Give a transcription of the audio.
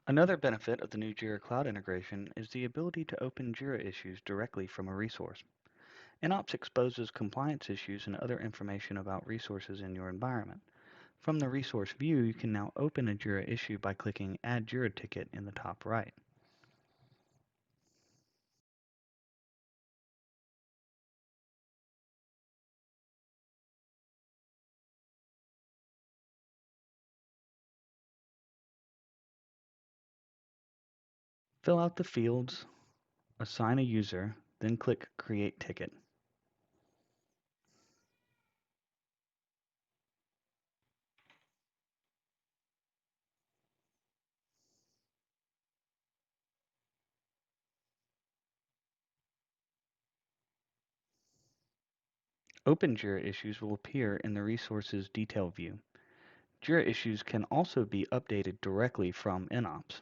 Another benefit of the new Jira Cloud integration is the ability to open Jira issues directly from a resource. nOps exposes compliance issues and other information about resources in your environment. From the resource view, you can now open a Jira issue by clicking Add Jira Ticket in the top right. Fill out the fields, assign a user, then click Create Ticket. Open Jira issues will appear in the Resources Detail view. Jira issues can also be updated directly from nOps.